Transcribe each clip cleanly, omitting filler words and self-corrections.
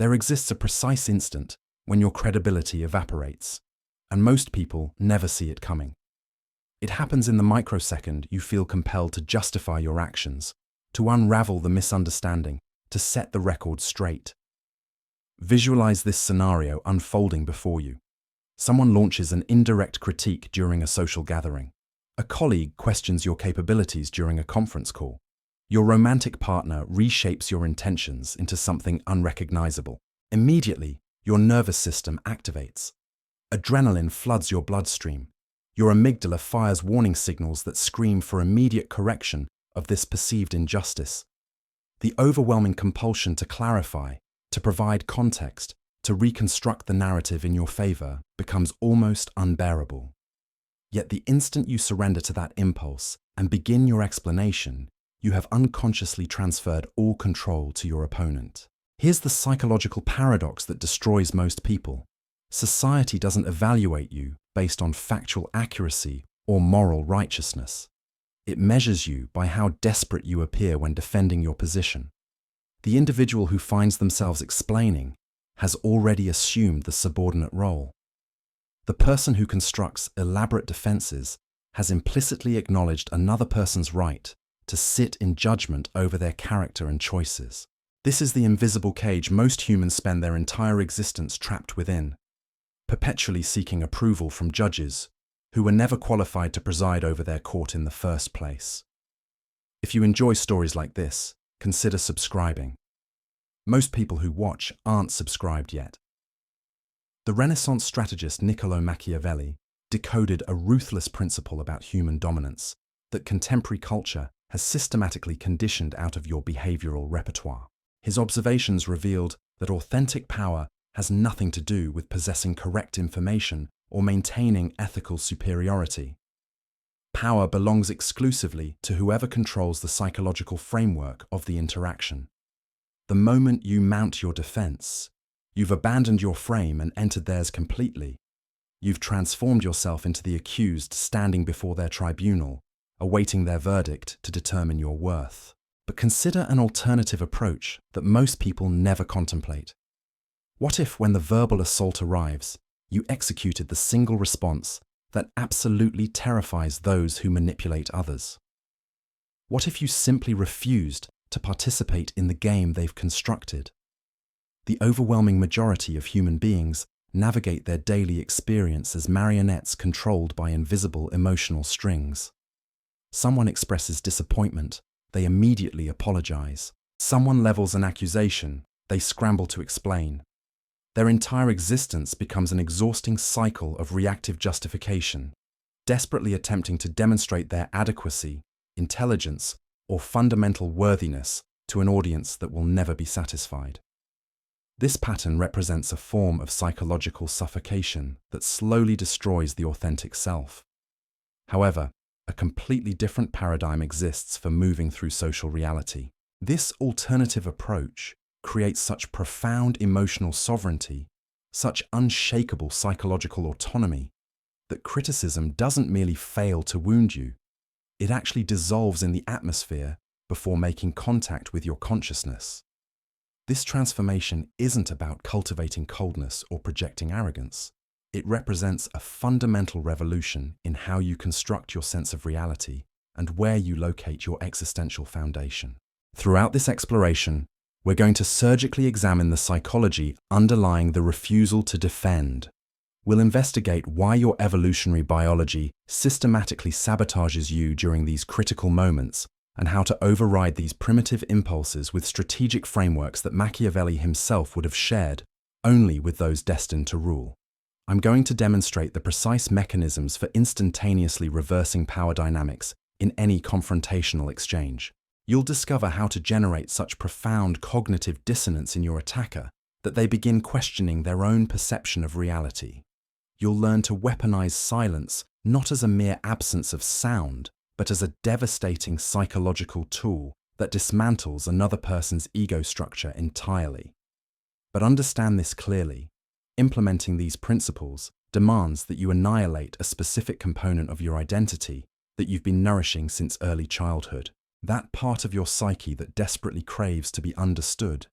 There exists a precise instant when your credibility evaporates, and most people never see it coming. It happens in the microsecond you feel compelled to justify your actions, to unravel the misunderstanding, to set the record straight. Visualize this scenario unfolding before you. Someone launches an indirect critique during a social gathering. A colleague questions your capabilities during a conference call. Your romantic partner reshapes your intentions into something unrecognizable. Immediately, your nervous system activates. Adrenaline floods your bloodstream. Your amygdala fires warning signals that scream for immediate correction of this perceived injustice. The overwhelming compulsion to clarify, to provide context, to reconstruct the narrative in your favor becomes almost unbearable. Yet the instant you surrender to that impulse and begin your explanation, you have unconsciously transferred all control to your opponent. Here's the psychological paradox that destroys most people. Society doesn't evaluate you based on factual accuracy or moral righteousness. It measures you by how desperate you appear when defending your position. The individual who finds themselves explaining has already assumed the subordinate role. The person who constructs elaborate defenses has implicitly acknowledged another person's right to sit in judgment over their character and choices. This is the invisible cage most humans spend their entire existence trapped within, perpetually seeking approval from judges who were never qualified to preside over their court in the first place. If you enjoy stories like this, consider subscribing. Most people who watch aren't subscribed yet. The Renaissance strategist Niccolo Machiavelli decoded a ruthless principle about human dominance that contemporary culture has systematically conditioned out of your behavioral repertoire. His observations revealed that authentic power has nothing to do with possessing correct information or maintaining ethical superiority. Power belongs exclusively to whoever controls the psychological framework of the interaction. The moment you mount your defense, you've abandoned your frame and entered theirs completely. You've transformed yourself into the accused standing before their tribunal, awaiting their verdict to determine your worth. But consider an alternative approach that most people never contemplate. What if, when the verbal assault arrives, you executed the single response that absolutely terrifies those who manipulate others? What if you simply refused to participate in the game they've constructed? The overwhelming majority of human beings navigate their daily experience as marionettes controlled by invisible emotional strings. Someone expresses disappointment, they immediately apologize. Someone levels an accusation, they scramble to explain. Their entire existence becomes an exhausting cycle of reactive justification, desperately attempting to demonstrate their adequacy, intelligence, or fundamental worthiness to an audience that will never be satisfied. This pattern represents a form of psychological suffocation that slowly destroys the authentic self. However, a completely different paradigm exists for moving through social reality. This alternative approach creates such profound emotional sovereignty, such unshakable psychological autonomy, that criticism doesn't merely fail to wound you, it actually dissolves in the atmosphere before making contact with your consciousness. This transformation isn't about cultivating coldness or projecting arrogance. It represents a fundamental revolution in how you construct your sense of reality and where you locate your existential foundation. Throughout this exploration, we're going to surgically examine the psychology underlying the refusal to defend. We'll investigate why your evolutionary biology systematically sabotages you during these critical moments and how to override these primitive impulses with strategic frameworks that Machiavelli himself would have shared only with those destined to rule. I'm going to demonstrate the precise mechanisms for instantaneously reversing power dynamics in any confrontational exchange. You'll discover how to generate such profound cognitive dissonance in your attacker that they begin questioning their own perception of reality. You'll learn to weaponize silence not as a mere absence of sound, but as a devastating psychological tool that dismantles another person's ego structure entirely. But understand this clearly. Implementing these principles demands that you annihilate a specific component of your identity that you've been nourishing since early childhood. That part of your psyche that desperately craves to be understood,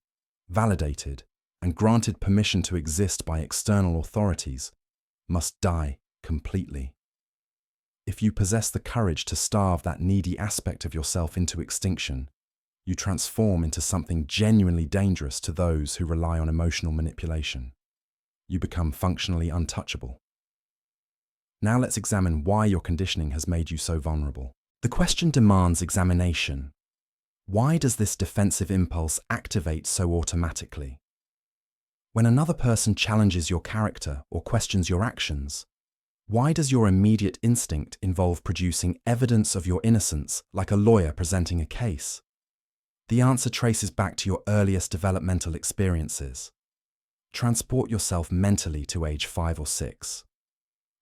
validated, and granted permission to exist by external authorities, must die completely. If you possess the courage to starve that needy aspect of yourself into extinction, you transform into something genuinely dangerous to those who rely on emotional manipulation. You become functionally untouchable. Now let's examine why your conditioning has made you so vulnerable. The question demands examination. Why does this defensive impulse activate so automatically? When another person challenges your character or questions your actions, why does your immediate instinct involve producing evidence of your innocence like a lawyer presenting a case? The answer traces back to your earliest developmental experiences. Transport yourself mentally to age 5 or 6.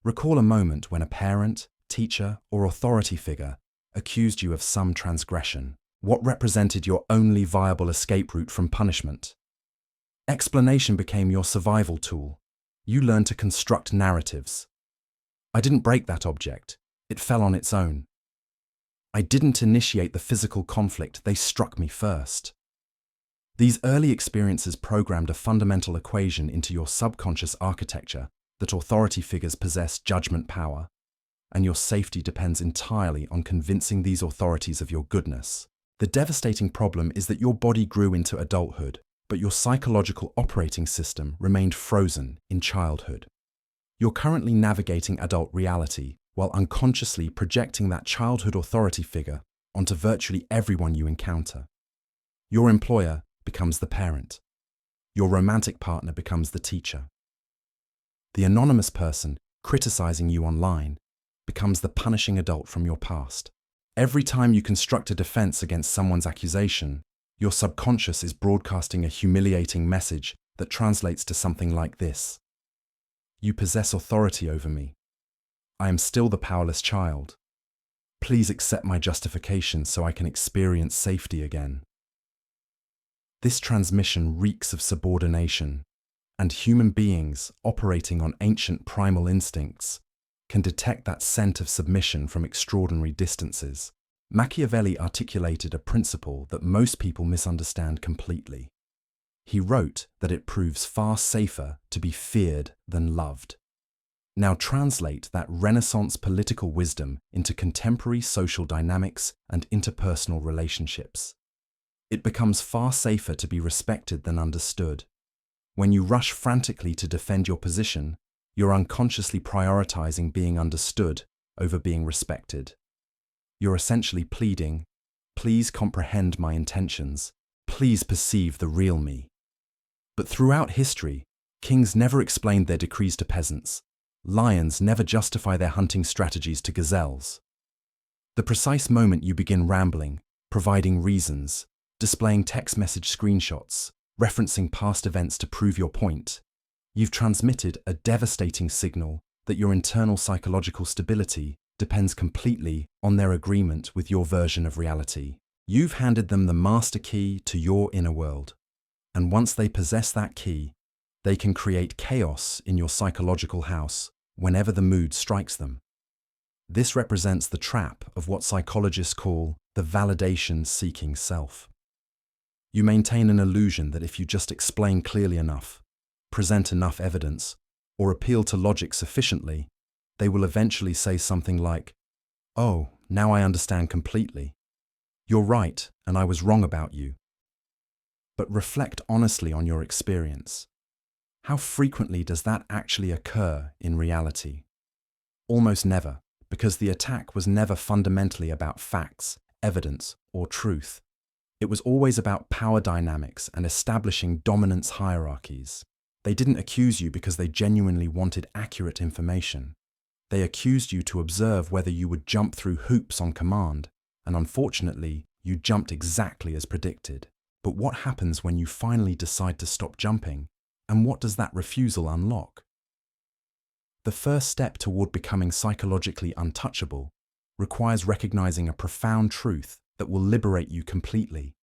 Recall a moment when a parent, teacher, or authority figure accused you of some transgression. What represented your only viable escape route from punishment? Explanation became your survival tool. You learned to construct narratives. I didn't break that object. It fell on its own. I didn't initiate the physical conflict. They struck me first. These early experiences programmed a fundamental equation into your subconscious architecture that authority figures possess judgment power, and your safety depends entirely on convincing these authorities of your goodness. The devastating problem is that your body grew into adulthood, but your psychological operating system remained frozen in childhood. You're currently navigating adult reality while unconsciously projecting that childhood authority figure onto virtually everyone you encounter. Your employer becomes the parent. Your romantic partner becomes the teacher. The anonymous person criticizing you online becomes the punishing adult from your past. Every time you construct a defense against someone's accusation, your subconscious is broadcasting a humiliating message that translates to something like this: you possess authority over me. I am still the powerless child. Please accept my justification so I can experience safety again. This transmission reeks of subordination, and human beings operating on ancient primal instincts can detect that scent of submission from extraordinary distances. Machiavelli articulated a principle that most people misunderstand completely. He wrote that it proves far safer to be feared than loved. Now translate that Renaissance political wisdom into contemporary social dynamics and interpersonal relationships. It becomes far safer to be respected than understood. When you rush frantically to defend your position, you're unconsciously prioritizing being understood over being respected. You're essentially pleading, please comprehend my intentions, please perceive the real me. But throughout history, kings never explained their decrees to peasants. Lions never justify their hunting strategies to gazelles. The precise moment you begin rambling, providing reasons, displaying text message screenshots, referencing past events to prove your point, you've transmitted a devastating signal that your internal psychological stability depends completely on their agreement with your version of reality. You've handed them the master key to your inner world, and once they possess that key, they can create chaos in your psychological house whenever the mood strikes them. This represents the trap of what psychologists call the validation-seeking self. You maintain an illusion that if you just explain clearly enough, present enough evidence, or appeal to logic sufficiently, they will eventually say something like, "Oh, now I understand completely. You're right, and I was wrong about you." But reflect honestly on your experience. How frequently does that actually occur in reality? Almost never, because the attack was never fundamentally about facts, evidence, or truth. It was always about power dynamics and establishing dominance hierarchies. They didn't accuse you because they genuinely wanted accurate information. They accused you to observe whether you would jump through hoops on command, and unfortunately, you jumped exactly as predicted. But what happens when you finally decide to stop jumping, and what does that refusal unlock? The first step toward becoming psychologically untouchable requires recognizing a profound truth that will liberate you completely.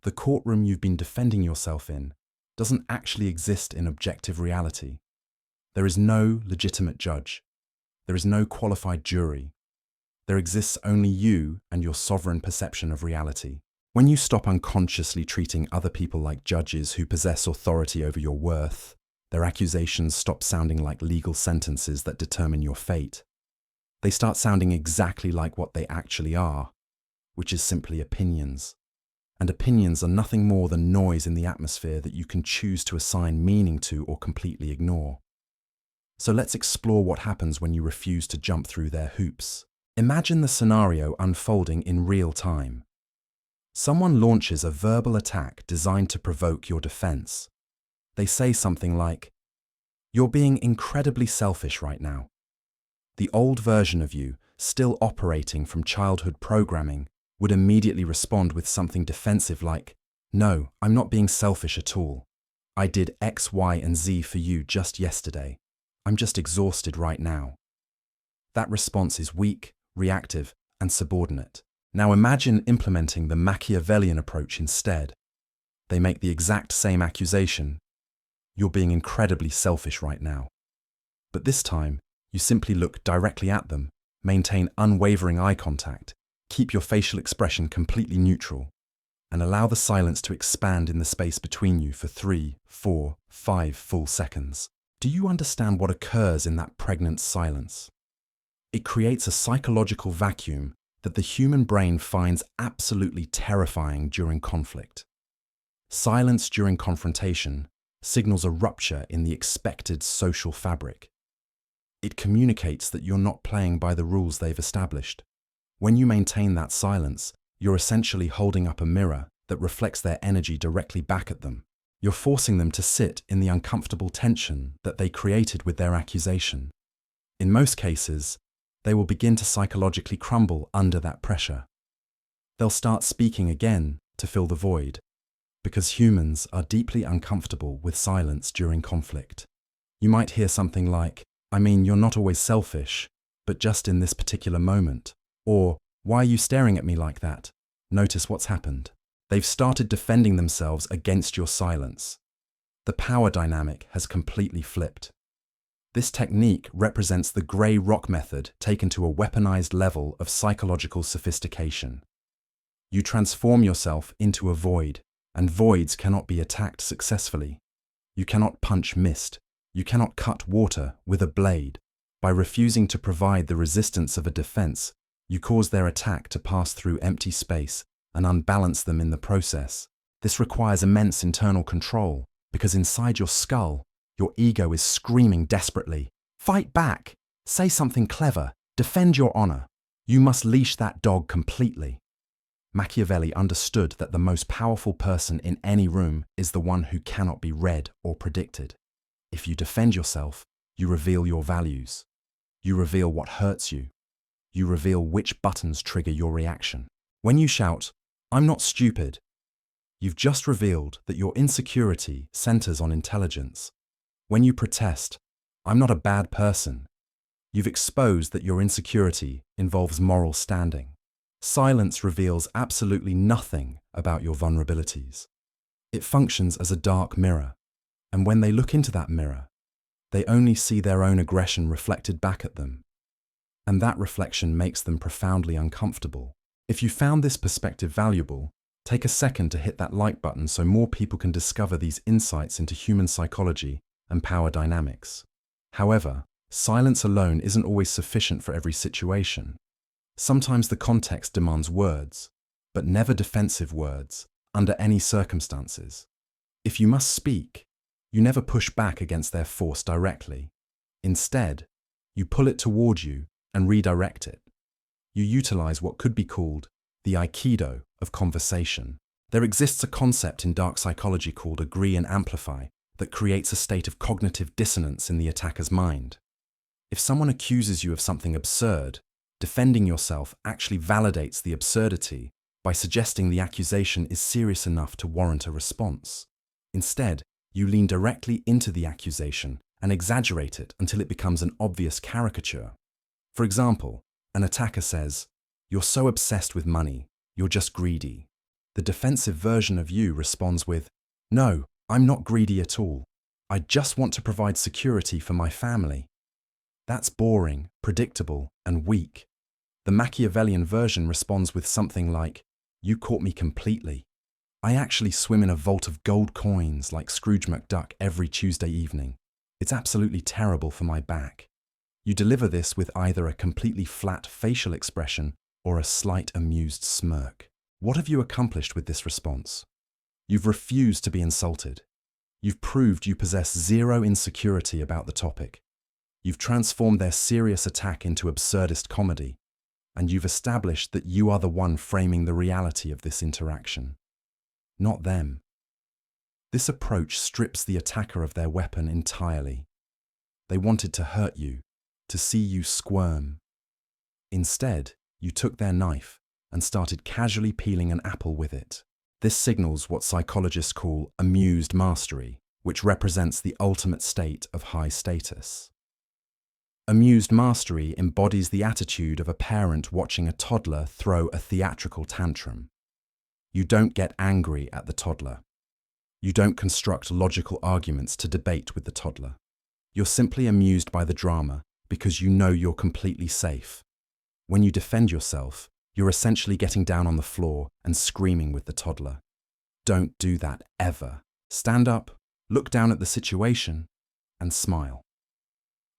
The courtroom you've been defending yourself in doesn't actually exist in objective reality. There is no legitimate judge. There is no qualified jury. There exists only you and your sovereign perception of reality. When you stop unconsciously treating other people like judges who possess authority over your worth, their accusations stop sounding like legal sentences that determine your fate. They start sounding exactly like what they actually are, which is simply opinions. And opinions are nothing more than noise in the atmosphere that you can choose to assign meaning to or completely ignore. So let's explore what happens when you refuse to jump through their hoops. Imagine the scenario unfolding in real time. Someone launches a verbal attack designed to provoke your defense. They say something like, "You're being incredibly selfish right now." The old version of you, still operating from childhood programming, would immediately respond with something defensive like, "No, I'm not being selfish at all. I did X, Y, and Z for you just yesterday. I'm just exhausted right now." That response is weak, reactive, and subordinate. Now imagine implementing the Machiavellian approach instead. They make the exact same accusation. "You're being incredibly selfish right now." But this time, you simply look directly at them, maintain unwavering eye contact, keep your facial expression completely neutral, and allow the silence to expand in the space between you for 3, 4, 5 full seconds. Do you understand what occurs in that pregnant silence? It creates a psychological vacuum that the human brain finds absolutely terrifying during conflict. Silence during confrontation signals a rupture in the expected social fabric. It communicates that you're not playing by the rules they've established. When you maintain that silence, you're essentially holding up a mirror that reflects their energy directly back at them. You're forcing them to sit in the uncomfortable tension that they created with their accusation. In most cases, they will begin to psychologically crumble under that pressure. They'll start speaking again to fill the void, because humans are deeply uncomfortable with silence during conflict. You might hear something like, "I mean, you're not always selfish, but just in this particular moment." Or, "Why are you staring at me like that? Notice what's happened." They've started defending themselves against your silence. The power dynamic has completely flipped. This technique represents the grey rock method taken to a weaponized level of psychological sophistication. You transform yourself into a void, and voids cannot be attacked successfully. You cannot punch mist. You cannot cut water with a blade. By refusing to provide the resistance of a defense, you cause their attack to pass through empty space and unbalance them in the process. This requires immense internal control, because inside your skull, your ego is screaming desperately, "Fight back! Say something clever! Defend your honor! You must leash that dog completely." Machiavelli understood that the most powerful person in any room is the one who cannot be read or predicted. If you defend yourself, you reveal your values. You reveal what hurts you. You reveal which buttons trigger your reaction. When you shout, "I'm not stupid," you've just revealed that your insecurity centers on intelligence. When you protest, "I'm not a bad person," you've exposed that your insecurity involves moral standing. Silence reveals absolutely nothing about your vulnerabilities. It functions as a dark mirror, and when they look into that mirror, they only see their own aggression reflected back at them. And that reflection makes them profoundly uncomfortable. If you found this perspective valuable, take a second to hit that like button so more people can discover these insights into human psychology and power dynamics. However, silence alone isn't always sufficient for every situation. Sometimes the context demands words, but never defensive words, under any circumstances. If you must speak, you never push back against their force directly. Instead, you pull it toward you and redirect it. You utilize what could be called the Aikido of conversation. There exists a concept in dark psychology called agree and amplify that creates a state of cognitive dissonance in the attacker's mind. If someone accuses you of something absurd, defending yourself actually validates the absurdity by suggesting the accusation is serious enough to warrant a response. Instead, you lean directly into the accusation and exaggerate it until it becomes an obvious caricature. For example, an attacker says, "You're so obsessed with money, you're just greedy." The defensive version of you responds with, "No, I'm not greedy at all. I just want to provide security for my family." That's boring, predictable, and weak. The Machiavellian version responds with something like, You caught me completely. I actually swim in a vault of gold coins like Scrooge McDuck every Tuesday evening. It's absolutely terrible for my back. You deliver this with either a completely flat facial expression or a slight amused smirk. What have you accomplished with this response? You've refused to be insulted. You've proved you possess zero insecurity about the topic. You've transformed their serious attack into absurdist comedy, and you've established that you are the one framing the reality of this interaction, not them. This approach strips the attacker of their weapon entirely. They wanted to hurt you, to see you squirm. Instead, you took their knife and started casually peeling an apple with it. This signals what psychologists call amused mastery, which represents the ultimate state of high status. Amused mastery embodies the attitude of a parent watching a toddler throw a theatrical tantrum. You don't get angry at the toddler. You don't construct logical arguments to debate with the toddler. You're simply amused by the drama because you know you're completely safe. When you defend yourself, you're essentially getting down on the floor and screaming with the toddler. Don't do that ever. Stand up, look down at the situation, and smile.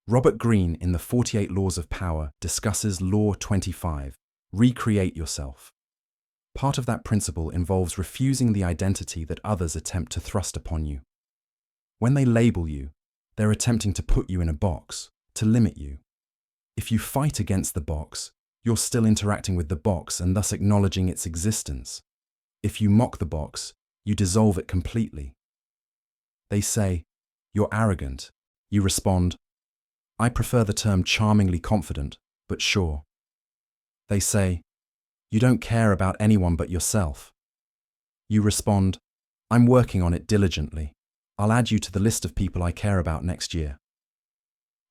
Robert Greene in the 48 Laws of Power discusses Law 25, recreate yourself. Part of that principle involves refusing the identity that others attempt to thrust upon you. When they label you, they're attempting to put you in a box, to limit you. If you fight against the box, you're still interacting with the box and thus acknowledging its existence. If you mock the box, you dissolve it completely. They say, "You're arrogant." You respond, "I prefer the term charmingly confident, but sure." They say, "You don't care about anyone but yourself." You respond, "I'm working on it diligently. I'll add you to the list of people I care about next year."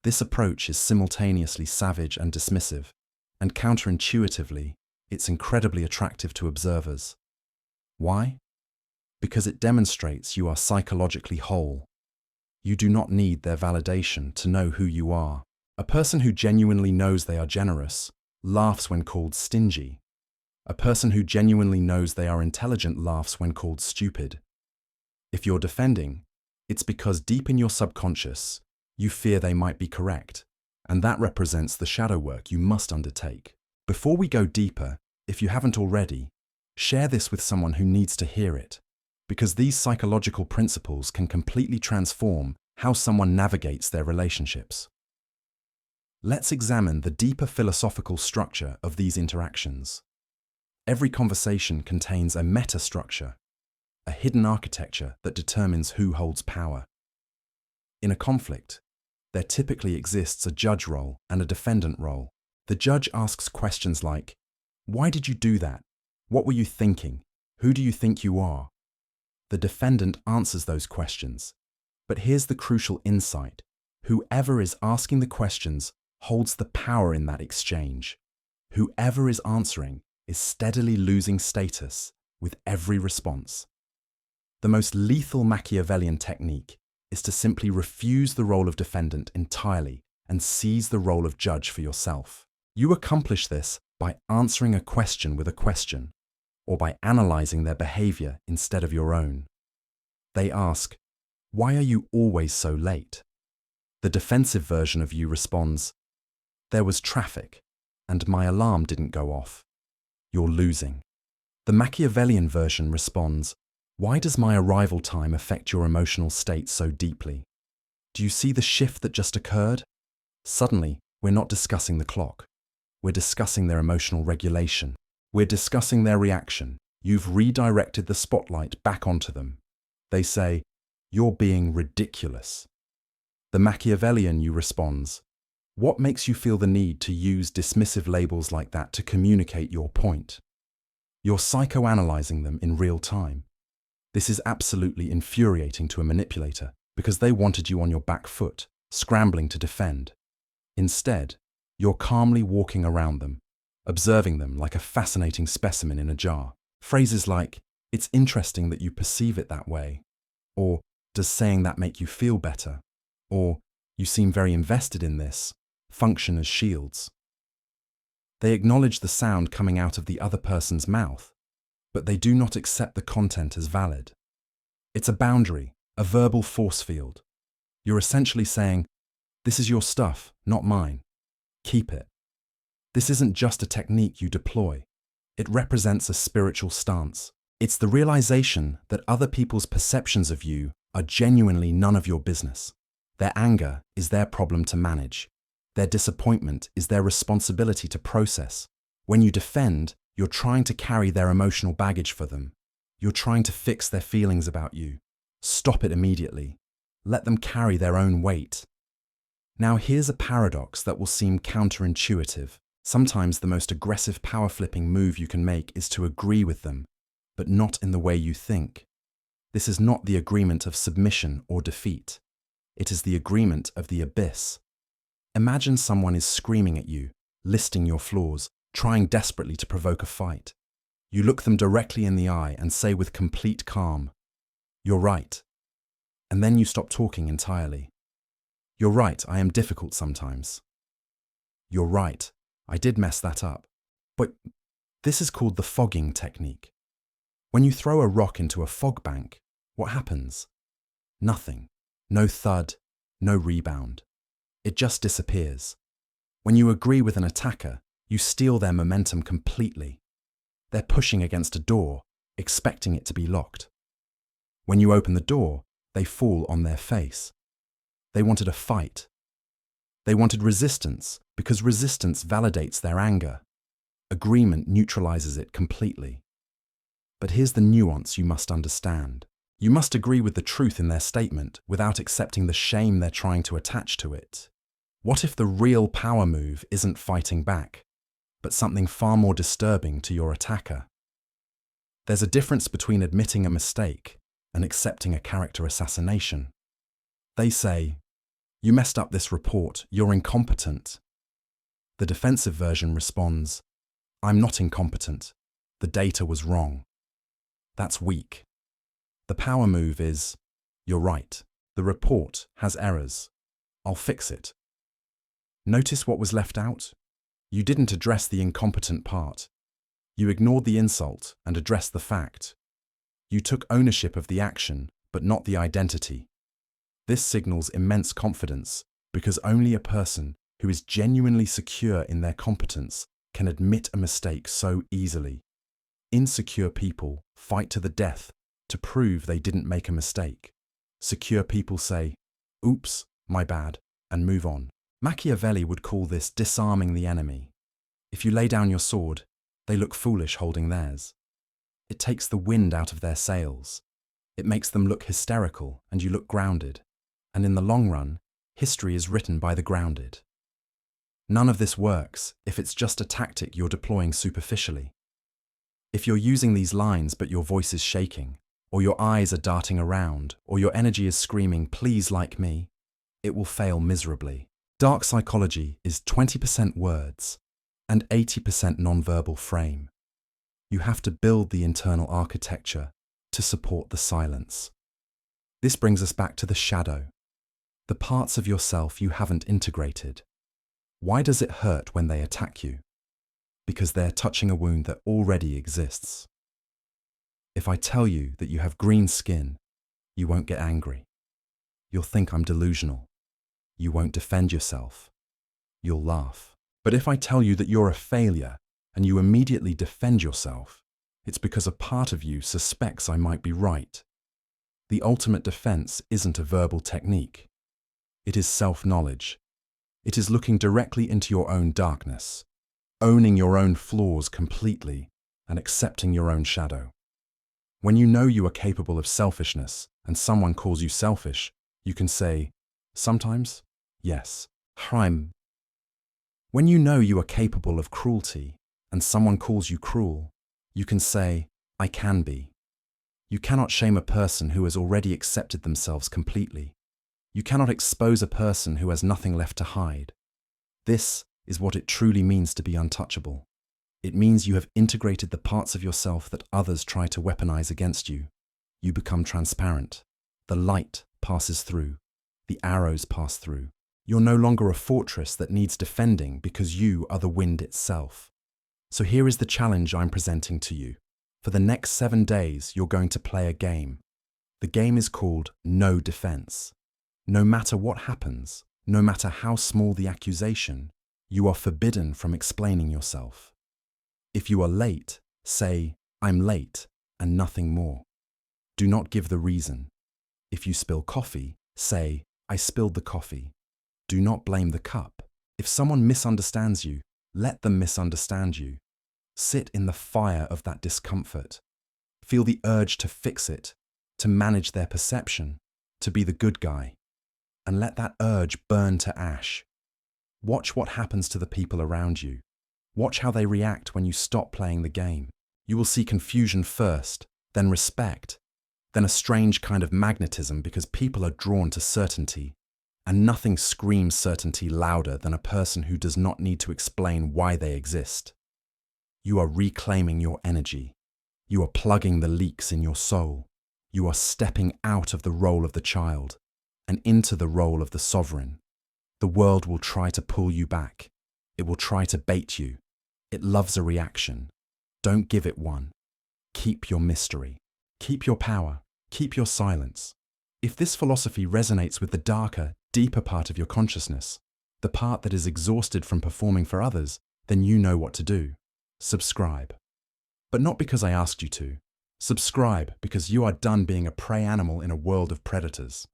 This approach is simultaneously savage and dismissive, and counterintuitively, it's incredibly attractive to observers. Why? Because it demonstrates you are psychologically whole. You do not need their validation to know who you are. A person who genuinely knows they are generous laughs when called stingy. A person who genuinely knows they are intelligent laughs when called stupid. If you're defending, it's because deep in your subconscious, you fear they might be correct, and that represents the shadow work you must undertake. Before we go deeper, if you haven't already, share this with someone who needs to hear it, because these psychological principles can completely transform how someone navigates their relationships. Let's examine the deeper philosophical structure of these interactions. Every conversation contains a meta-structure, a hidden architecture that determines who holds power. In a conflict, there typically exists a judge role and a defendant role. The judge asks questions like, "Why did you do that? What were you thinking? Who do you think you are?" The defendant answers those questions. But here's the crucial insight. Whoever is asking the questions holds the power in that exchange. Whoever is answering is steadily losing status with every response. The most lethal Machiavellian technique is to simply refuse the role of defendant entirely and seize the role of judge for yourself. You accomplish this by answering a question with a question, or by analyzing their behavior instead of your own. They ask, "Why are you always so late?" The defensive version of you responds, "There was traffic, and my alarm didn't go off." You're losing. The Machiavellian version responds, "Why does my arrival time affect your emotional state so deeply? Do you see the shift that just occurred? Suddenly, we're not discussing the clock. We're discussing their emotional regulation. We're discussing their reaction. You've redirected the spotlight back onto them." They say, "You're being ridiculous." The Machiavellian you responds, "What makes you feel the need to use dismissive labels like that to communicate your point?" You're psychoanalyzing them in real time. This is absolutely infuriating to a manipulator because they wanted you on your back foot, scrambling to defend. Instead, you're calmly walking around them, observing them like a fascinating specimen in a jar. Phrases like, "It's interesting that you perceive it that way," or "Does saying that make you feel better?" or "You seem very invested in this," function as shields. They acknowledge the sound coming out of the other person's mouth, but they do not accept the content as valid. It's a boundary, a verbal force field. You're essentially saying, "This is your stuff, not mine. Keep it." This isn't just a technique you deploy. It represents a spiritual stance. It's the realization that other people's perceptions of you are genuinely none of your business. Their anger is their problem to manage. Their disappointment is their responsibility to process. When you defend, you're trying to carry their emotional baggage for them. You're trying to fix their feelings about you. Stop it immediately. Let them carry their own weight. Now here's a paradox that will seem counterintuitive. Sometimes the most aggressive power-flipping move you can make is to agree with them, but not in the way you think. This is not the agreement of submission or defeat. It is the agreement of the abyss. Imagine someone is screaming at you, listing your flaws, trying desperately to provoke a fight. You look them directly in the eye and say with complete calm, "You're right." And then you stop talking entirely. "You're right, I am difficult sometimes." "You're right, I did mess that up." But this is called the fogging technique. When you throw a rock into a fog bank, what happens? Nothing. No thud, no rebound. It just disappears. When you agree with an attacker, you steal their momentum completely. They're pushing against a door, expecting it to be locked. When you open the door, they fall on their face. They wanted a fight. They wanted resistance, because resistance validates their anger. Agreement neutralizes it completely. But here's the nuance you must understand. You must agree with the truth in their statement without accepting the shame they're trying to attach to it. What if the real power move isn't fighting back, but something far more disturbing to your attacker? There's a difference between admitting a mistake and accepting a character assassination. They say, "You messed up this report, you're incompetent." The defensive version responds, "I'm not incompetent. The data was wrong." That's weak. The power move is, "You're right. The report has errors. I'll fix it." Notice what was left out? You didn't address the incompetent part. You ignored the insult and addressed the fact. You took ownership of the action, but not the identity. This signals immense confidence, because only a person who is genuinely secure in their competence can admit a mistake so easily. Insecure people fight to the death to prove they didn't make a mistake. Secure people say, "Oops, my bad," and move on. Machiavelli would call this disarming the enemy. If you lay down your sword, they look foolish holding theirs. It takes the wind out of their sails. It makes them look hysterical and you look grounded. And in the long run, history is written by the grounded. None of this works if it's just a tactic you're deploying superficially. If you're using these lines but your voice is shaking, or your eyes are darting around, or your energy is screaming, "Please like me," it will fail miserably. Dark psychology is 20% words and 80% nonverbal frame. You have to build the internal architecture to support the silence. This brings us back to the shadow, the parts of yourself you haven't integrated. Why does it hurt when they attack you? Because they're touching a wound that already exists. If I tell you that you have green skin, you won't get angry. You'll think I'm delusional. You won't defend yourself. You'll laugh. But if I tell you that you're a failure and you immediately defend yourself, it's because a part of you suspects I might be right. The ultimate defense isn't a verbal technique. It is self-knowledge. It is looking directly into your own darkness, owning your own flaws completely, and accepting your own shadow. When you know you are capable of selfishness and someone calls you selfish, you can say, "Sometimes, yes, I'm." When you know you are capable of cruelty and someone calls you cruel, you can say, "I can be." You cannot shame a person who has already accepted themselves completely. You cannot expose a person who has nothing left to hide. This is what it truly means to be untouchable. It means you have integrated the parts of yourself that others try to weaponize against you. You become transparent. The light passes through. The arrows pass through. You're no longer a fortress that needs defending because you are the wind itself. So here is the challenge I'm presenting to you. For the next 7 days, you're going to play a game. The game is called No Defense. No matter what happens, no matter how small the accusation, you are forbidden from explaining yourself. If you are late, say, "I'm late," and nothing more. Do not give the reason. If you spill coffee, say, "I spilled the coffee." Do not blame the cup. If someone misunderstands you, let them misunderstand you. Sit in the fire of that discomfort. Feel the urge to fix it, to manage their perception, to be the good guy. And let that urge burn to ash. Watch what happens to the people around you. Watch how they react when you stop playing the game. You will see confusion first, then respect, then a strange kind of magnetism because people are drawn to certainty. And nothing screams certainty louder than a person who does not need to explain why they exist. You are reclaiming your energy. You are plugging the leaks in your soul. You are stepping out of the role of the child and into the role of the sovereign. The world will try to pull you back. It will try to bait you. It loves a reaction. Don't give it one. Keep your mystery. Keep your power. Keep your silence. If this philosophy resonates with the darker, deeper part of your consciousness, the part that is exhausted from performing for others, then you know what to do. Subscribe. But not because I asked you to. Subscribe because you are done being a prey animal in a world of predators.